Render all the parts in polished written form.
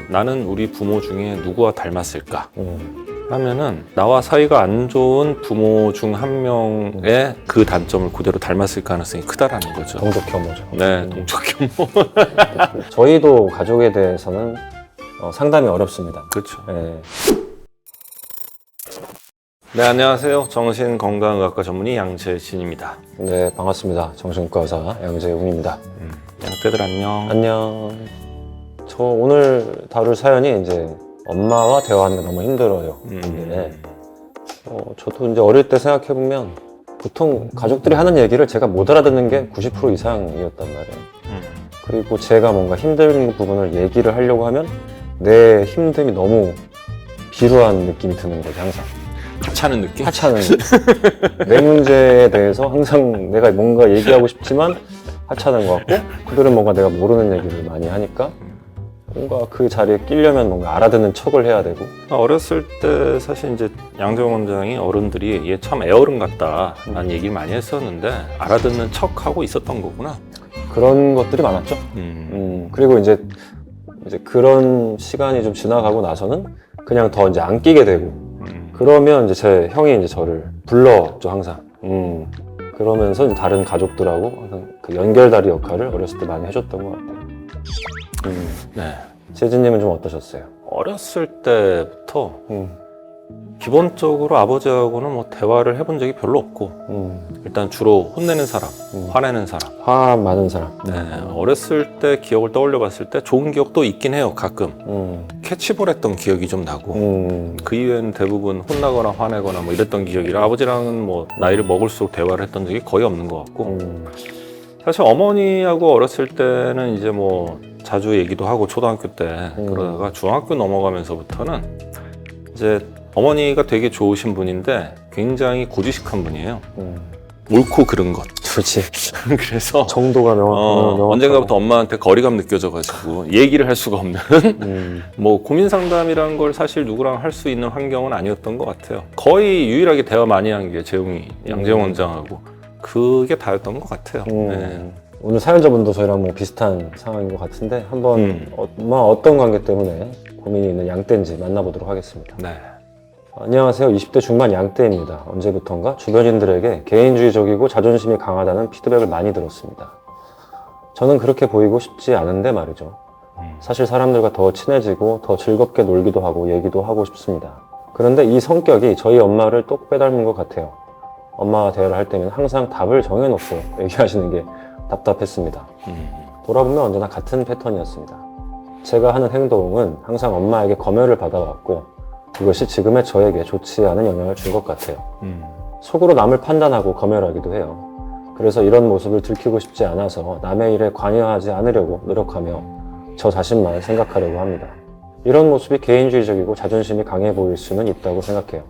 나는 우리 부모 중에 누구와 닮았을까? 하면은 나와 사이가 안 좋은 부모 중 한 명의 그 단점을 그대로 닮았을 가능성이 크다라는 거죠. 동족 혐오죠. 네, 동족 혐오. 저희도 가족에 대해서는 상담이 어렵습니다. 그렇죠. 네. 네, 안녕하세요. 정신건강의학과 전문의 양재진입니다. 네, 반갑습니다. 정신과 의사 양재훈입니다. 양떼들 안녕. 안녕. 저 오늘 다룰 사연이 이제 엄마와 대화하는 게 너무 힘들어요. 근데 저도 이제 어릴 때 생각해보면 보통 가족들이 하는 얘기를 제가 못 알아듣는 게 90% 이상이었단 말이에요. 그리고 제가 뭔가 힘든 부분을 얘기를 하려고 하면 내 힘듦이 너무 비루한 느낌이 드는 거죠, 항상. 하찮은 느낌? 하찮은 내 문제에 대해서 항상 내가 뭔가 얘기하고 싶지만 하찮은 것 같고, 그들은 뭔가 내가 모르는 얘기를 많이 하니까 뭔가 그 자리에 끼려면 뭔가 알아듣는 척을 해야 되고. 어렸을 때 사실 이제 양정 원장이 어른들이 얘 참 애어른 같다 라는 얘기를 많이 했었는데 알아듣는 척하고 있었던 거구나. 그런 것들이 많았죠. 그리고 이제 그런 시간이 좀 지나가고 나서는 그냥 더 이제 안 끼게 되고, 그러면 이제 제 형이 이제 저를 불러줘, 항상. 그러면서 이제 다른 가족들하고 항상 그 연결다리 역할을 어렸을 때 많이 해줬던 것 같아요. 네. 재진님은 좀 어떠셨어요? 어렸을 때부터 기본적으로 아버지하고는 뭐 대화를 해본 적이 별로 없고 일단 주로 혼내는 사람, 화내는 사람. 화 많은 사람. 네, 어렸을 때 기억을 떠올려 봤을 때 좋은 기억도 있긴 해요, 가끔. 캐치볼 했던 기억이 좀 나고 그 이후에는 대부분 혼나거나 화내거나 뭐 이랬던 기억이라 아버지랑은 뭐 나이를 먹을수록 대화를 했던 적이 거의 없는 것 같고 사실 어머니하고 어렸을 때는 이제 뭐 자주 얘기도 하고 초등학교 때 그러다가 중학교 넘어가면서부터는 이제 어머니가 되게 좋으신 분인데 굉장히 고지식한 분이에요. 옳고 그른 것. 그렇지. 그래서 정도가 명확하고. 언젠가부터 엄마한테 거리감 느껴져가지고 얘기를 할 수가 없는 뭐 고민 상담이란 걸 사실 누구랑 할 수 있는 환경은 아니었던 것 같아요. 거의 유일하게 대화 많이 한 게 재웅이, 양재웅 원장하고 그게 다였던 것 같아요. 네. 오늘 사연자분도 저희랑 뭐 비슷한 상황인 것 같은데 한번 엄마 어떤 관계 때문에 고민이 있는 양떼인지 만나보도록 하겠습니다. 네. 안녕하세요. 20대 중반 양떼입니다. 언제부턴가 주변인들에게 개인주의적이고 자존심이 강하다는 피드백을 많이 들었습니다. 저는 그렇게 보이고 싶지 않은데 말이죠. 사실 사람들과 더 친해지고 더 즐겁게 놀기도 하고 얘기도 하고 싶습니다. 그런데 이 성격이 저희 엄마를 똑 빼닮은 것 같아요. 엄마와 대화를 할 때면 항상 답을 정해놓고 얘기하시는 게 답답했습니다. 돌아보면 언제나 같은 패턴이었습니다. 제가 하는 행동은 항상 엄마에게 검열을 받아왔고 그것이 지금의 저에게 좋지 않은 영향을 준 것 같아요. 속으로 남을 판단하고 검열하기도 해요. 그래서 이런 모습을 들키고 싶지 않아서 남의 일에 관여하지 않으려고 노력하며 저 자신만 생각하려고 합니다. 이런 모습이 개인주의적이고 자존심이 강해 보일 수는 있다고 생각해요.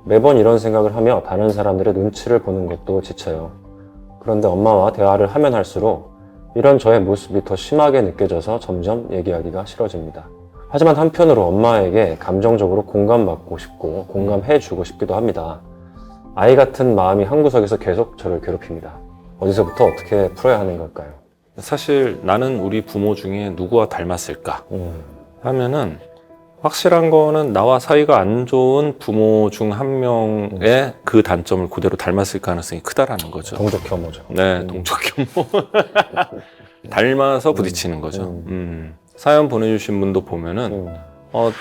매번 이런 생각을 하며 다른 사람들의 눈치를 보는 것도 지쳐요. 그런데 엄마와 대화를 하면 할수록 이런 저의 모습이 더 심하게 느껴져서 점점 얘기하기가 싫어집니다. 하지만 한편으로 엄마에게 감정적으로 공감받고 싶고 공감해주고 싶기도 합니다. 아이 같은 마음이 한구석에서 계속 저를 괴롭힙니다. 어디서부터 어떻게 풀어야 하는 걸까요? 사실 나는 우리 부모 중에 누구와 닮았을까 하면은 확실한 거는 나와 사이가 안 좋은 부모 중 한 명의 그 단점을 그대로 닮았을 가능성이 크다라는 거죠. 동족 혐오죠. 네, 동족 혐오. 닮아서 부딪히는 거죠. 사연 보내주신 분도 보면은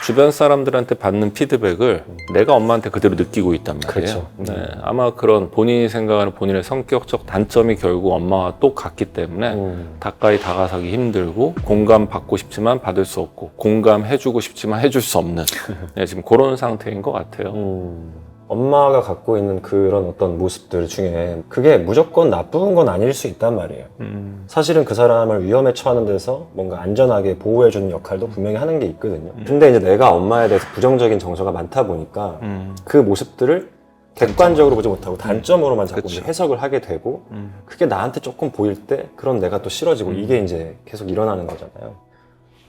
주변 사람들한테 받는 피드백을 내가 엄마한테 그대로 느끼고 있단 말이에요. 그렇죠. 네, 아마 그런 본인이 생각하는 본인의 성격적 단점이 결국 엄마와 똑같기 때문에 가까이 다가서기 힘들고 공감받고 싶지만 받을 수 없고 공감해주고 싶지만 해줄 수 없는 네, 지금 그런 상태인 것 같아요. 엄마가 갖고 있는 그런 어떤 모습들 중에 그게 무조건 나쁜 건 아닐 수 있단 말이에요. 사실은 그 사람을 위험에 처하는 데서 뭔가 안전하게 보호해주는 역할도 분명히 하는 게 있거든요. 근데 이제 내가 엄마에 대해서 부정적인 정서가 많다 보니까 그 모습들을 객관적으로 보지 못하고 단점으로만 자꾸 이제 해석을 하게 되고 그게 나한테 조금 보일 때 그런 내가 또 싫어지고 이게 이제 계속 일어나는 거잖아요.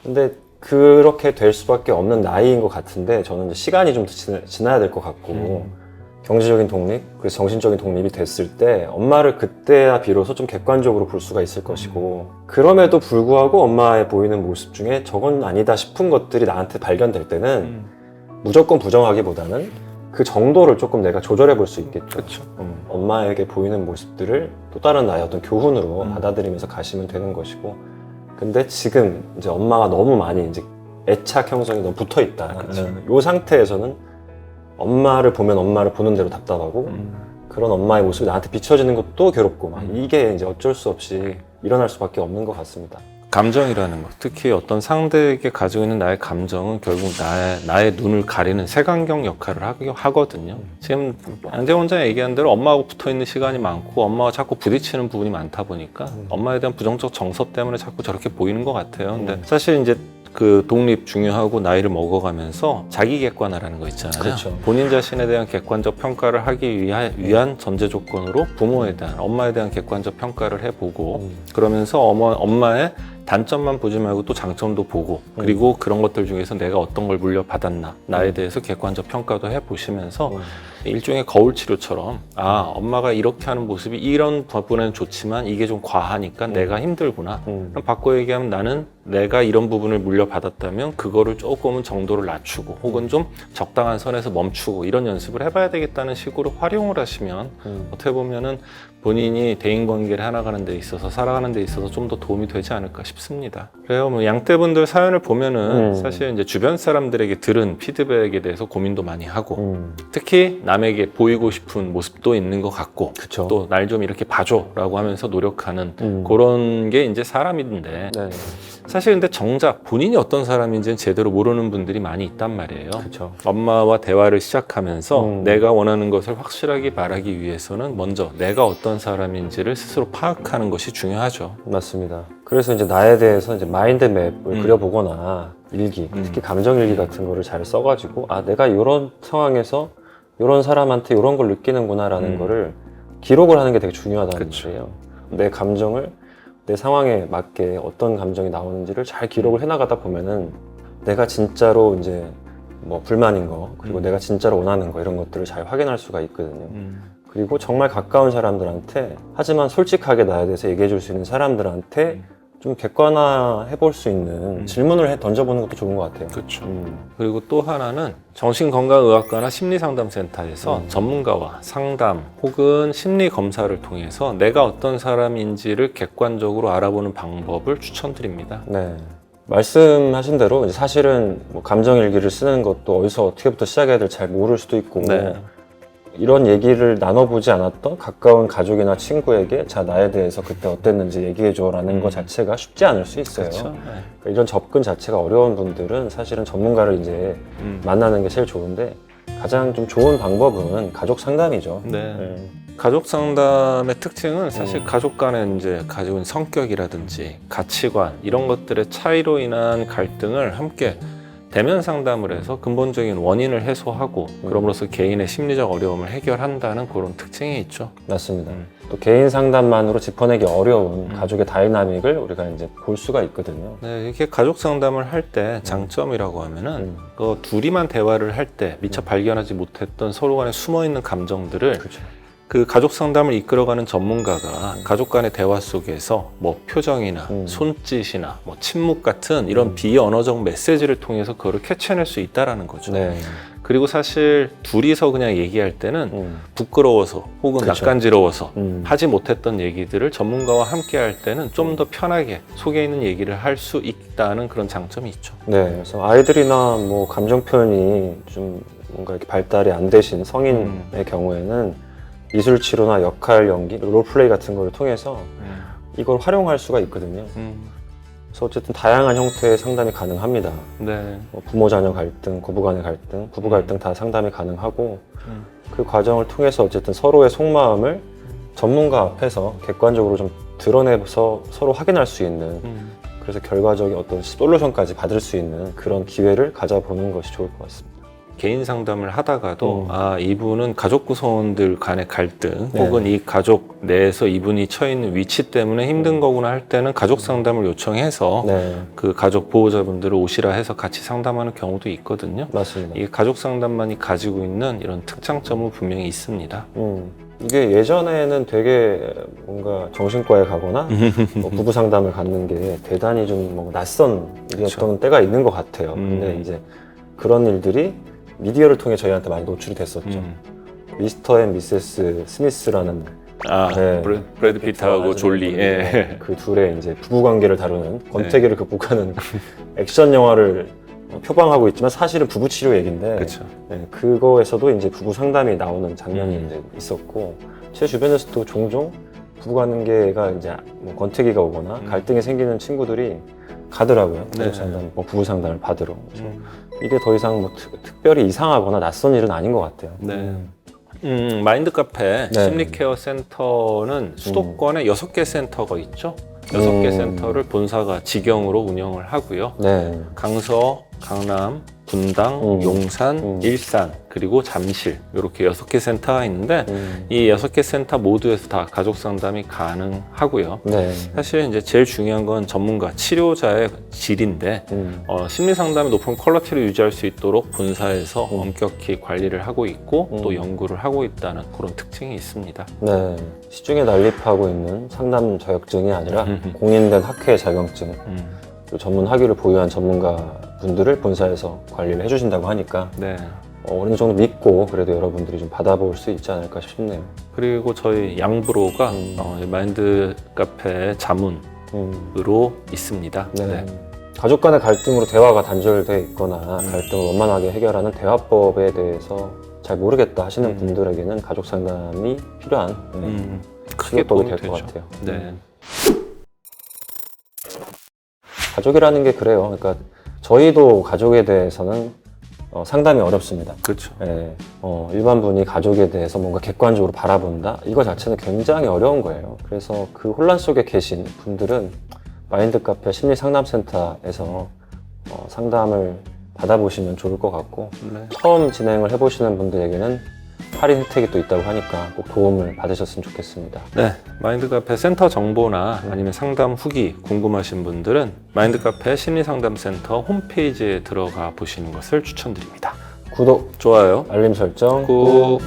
근데 그렇게 될 수밖에 없는 나이인 것 같은데 저는 이제 시간이 좀 지나야 될 것 같고 경제적인 독립, 그래서 정신적인 독립이 됐을 때 엄마를 그때야 비로소 좀 객관적으로 볼 수가 있을 것이고, 그럼에도 불구하고 엄마의 보이는 모습 중에 저건 아니다 싶은 것들이 나한테 발견될 때는 무조건 부정하기보다는 그 정도를 조금 내가 조절해 볼 수 있겠죠. 그렇죠. 엄마에게 보이는 모습들을 또 다른 나의 어떤 교훈으로 받아들이면서 가시면 되는 것이고, 근데 지금 이제 엄마가 너무 많이 이제 애착 형성이 너무 붙어 있다. 이 상태에서는 엄마를 보면 엄마를 보는 대로 답답하고 그런 엄마의 모습이 나한테 비춰지는 것도 괴롭고 막 이게 이제 어쩔 수 없이 일어날 수밖에 없는 것 같습니다. 감정이라는 것, 특히 어떤 상대에게 가지고 있는 나의 감정은 결국 나의 눈을 가리는 색안경 역할을 하거든요. 지금 양재 원장이 얘기한 대로 엄마하고 붙어있는 시간이 많고 엄마와 자꾸 부딪히는 부분이 많다 보니까 엄마에 대한 부정적 정서 때문에 자꾸 저렇게 보이는 것 같아요. 근데 사실 이제 그 독립 중요하고 나이를 먹어가면서 자기 객관화라는 거 있잖아요. 그렇죠. 본인 자신에 대한 객관적 평가를 하기 위한 전제 조건으로 부모에 대한, 엄마에 대한 객관적 평가를 해보고 그러면서 엄마의 단점만 보지 말고 또 장점도 보고, 그리고 그런 것들 중에서 내가 어떤 걸 물려받았나, 나에 대해서 객관적 평가도 해보시면서 일종의 거울 치료처럼, 아, 엄마가 이렇게 하는 모습이 이런 부분은 좋지만 이게 좀 과하니까 내가 힘들구나. 그럼 바꿔 얘기하면 나는 내가 이런 부분을 물려받았다면 그거를 조금은 정도를 낮추고 혹은 좀 적당한 선에서 멈추고 이런 연습을 해봐야 되겠다는 식으로 활용을 하시면 어떻게 보면은 본인이 대인관계를 해나가는 데 있어서, 살아가는 데 있어서 좀 더 도움이 되지 않을까 싶습니다. 그래요. 뭐 양떼분들 사연을 보면은 사실 이제 주변 사람들에게 들은 피드백에 대해서 고민도 많이 하고 특히 남에게 보이고 싶은 모습도 있는 것 같고, 그쵸. 또 날 좀 이렇게 봐줘라고 하면서 노력하는 그런 게 이제 사람인데, 네. 사실 근데 정작 본인이 어떤 사람인지는 제대로 모르는 분들이 많이 있단 말이에요. 그렇죠. 엄마와 대화를 시작하면서 내가 원하는 것을 확실하게 말하기 위해서는 먼저 내가 어떤 사람인지를 스스로 파악하는 것이 중요하죠. 맞습니다. 그래서 이제 나에 대해서 이제 마인드맵을 그려보거나 일기, 특히 감정일기 같은 거를 잘 써가지고, 아, 내가 이런 상황에서 이런 사람한테 이런 걸 느끼는구나라는 거를 기록을 하는 게 되게 중요하다는 거예요. 내 감정을 내 상황에 맞게 어떤 감정이 나오는지를 잘 기록을 해나가다 보면은 내가 진짜로 이제 뭐 불만인 거, 그리고 내가 진짜로 원하는 거, 이런 것들을 잘 확인할 수가 있거든요. 그리고 정말 가까운 사람들한테, 하지만 솔직하게 나에 대해서 얘기해 줄 수 있는 사람들한테 좀 객관화해 볼 수 있는 질문을 던져보는 것도 좋은 것 같아요. 그렇죠. 그리고 또 하나는 정신건강의학과나 심리상담센터에서 전문가와 상담 혹은 심리검사를 통해서 내가 어떤 사람인지를 객관적으로 알아보는 방법을 추천드립니다. 네. 말씀하신 대로 이제 사실은 뭐 감정일기를 쓰는 것도 어디서 어떻게부터 시작해야 될지 잘 모를 수도 있고, 네. 이런 얘기를 나눠보지 않았던 가까운 가족이나 친구에게 자, 나에 대해서 그때 어땠는지 얘기해줘라는 것 자체가 쉽지 않을 수 있어요. 그렇죠. 네. 그러니까 이런 접근 자체가 어려운 분들은 사실은 전문가를 이제 만나는 게 제일 좋은데, 가장 좀 좋은 방법은 가족 상담이죠. 네. 가족 상담의 특징은 사실 가족 간에 이제 가지고 있는 성격이라든지 가치관 이런 것들의 차이로 인한 갈등을 함께 대면 상담을 해서 근본적인 원인을 해소하고 그럼으로써 개인의 심리적 어려움을 해결한다는 그런 특징이 있죠. 맞습니다. 또 개인 상담만으로 짚어내기 어려운 가족의 다이나믹을 우리가 이제 볼 수가 있거든요. 네, 이렇게 가족 상담을 할 때 장점이라고 하면은 그 둘이만 대화를 할 때 미처 발견하지 못했던 서로 간에 숨어 있는 감정들을 그렇죠. 그 가족 상담을 이끌어가는 전문가가 가족 간의 대화 속에서 뭐 표정이나 손짓이나 뭐 침묵 같은 이런 비언어적 메시지를 통해서 그거를 캐치해낼 수 있다라는 거죠. 네. 그리고 사실 둘이서 그냥 얘기할 때는 부끄러워서 혹은 그쵸. 낯간지러워서 하지 못했던 얘기들을 전문가와 함께 할 때는 좀 더 편하게 속에 있는 얘기를 할 수 있다는 그런 장점이 있죠. 네, 그래서 아이들이나 뭐 감정 표현이 좀 뭔가 이렇게 발달이 안 되신 성인의 경우에는 미술 치료나 역할 연기, 롤플레이 같은 거를 통해서 이걸 활용할 수가 있거든요. 그래서 어쨌든 다양한 형태의 상담이 가능합니다. 네. 뭐 부모 자녀 갈등, 고부 간의 갈등, 부부 갈등 다 상담이 가능하고 그 과정을 통해서 어쨌든 서로의 속마음을 전문가 앞에서 객관적으로 좀 드러내서 서로 확인할 수 있는, 그래서 결과적인 어떤 솔루션까지 받을 수 있는 그런 기회를 가져보는 것이 좋을 것 같습니다. 개인 상담을 하다가도 음. 아, 이분은 가족 구성원들 간의 갈등 네. 혹은 이 가족 내에서 이분이 처해 있는 위치 때문에 힘든 거구나 할 때는 가족 상담을 요청해서 네, 그 가족 보호자분들을 오시라 해서 같이 상담하는 경우도 있거든요. 맞습니다. 이 가족 상담만이 가지고 있는 이런 특장점은 분명히 있습니다. 이게 예전에는 되게 뭔가 정신과에 가거나 뭐 부부 상담을 갖는 게 대단히 좀 뭔가 낯선 일이었던 그쵸. 때가 있는 것 같아요. 근데 이제 그런 일들이 미디어를 통해 저희한테 많이 노출이 됐었죠. 미스터 앤 미세스 스미스라는 아, 네. 브래드 피트하고 아주 졸리. 예. 그 둘의 이제 부부 관계를 다루는 권태기를 극복하는 액션 영화를 표방하고 있지만 사실은 부부 치료 얘기인데 그렇죠. 네, 그거에서도 이제 부부 상담이 나오는 장면이 이제 있었고 제 주변에서도 종종 부부 관계가 이제 뭐 권태기가 오거나 갈등이 생기는 친구들이 가더라고요. 네. 가족 상담, 뭐 부부 상담을 받으러. 그래서 이게 더 이상 뭐 특별히 이상하거나 낯선 일은 아닌 것 같아요. 네. 마인드 카페 네. 심리케어 센터는 수도권에 6개 센터가 있죠. 6개 센터를 본사가 직영으로 운영을 하고요. 네. 강서, 강남, 분당, 용산, 일산, 그리고 잠실 이렇게 6개 센터가 있는데 이 6개 센터 모두에서 다 가족 상담이 가능하고요. 네. 사실 이제 제일 중요한 건 전문가, 치료자의 질인데 심리 상담의 높은 퀄리티를 유지할 수 있도록 본사에서 엄격히 관리를 하고 있고 또 연구를 하고 있다는 그런 특징이 있습니다. 네. 시중에 난립하고 있는 상담 자격증이 아니라 공인된 학회 자격증, 또 전문 학위를 보유한 전문가 분들을 본사에서 관리를 해주신다고 하니까 네. 어느 정도 믿고 그래도 여러분들이 좀 받아볼 수 있지 않을까 싶네요. 그리고 저희 양브로가 마인드 카페 자문으로 있습니다. 네. 네. 가족 간의 갈등으로 대화가 단절돼 있거나 갈등을 원만하게 해결하는 대화법에 대해서 잘 모르겠다 하시는 분들에게는 가족 상담이 필요한 크게 치료법이 도움이 될 되죠. 것 같아요. 네. 가족이라는 게 그래요. 그러니까 저희도 가족에 대해서는 상담이 어렵습니다. 그렇죠. 예, 일반 분이 가족에 대해서 뭔가 객관적으로 바라본다? 이거 자체는 굉장히 어려운 거예요. 그래서 그 혼란 속에 계신 분들은 마인드 카페 심리 상담센터에서 상담을 받아보시면 좋을 것 같고 네. 처음 진행을 해보시는 분들에게는 할인 혜택이 또 있다고 하니까 꼭 도움을 받으셨으면 좋겠습니다. 네, 마인드 카페 센터 정보나 아니면 상담 후기 궁금하신 분들은 마인드 카페 심리상담센터 홈페이지에 들어가 보시는 것을 추천드립니다. 구독, 좋아요. 알림 설정 꾹.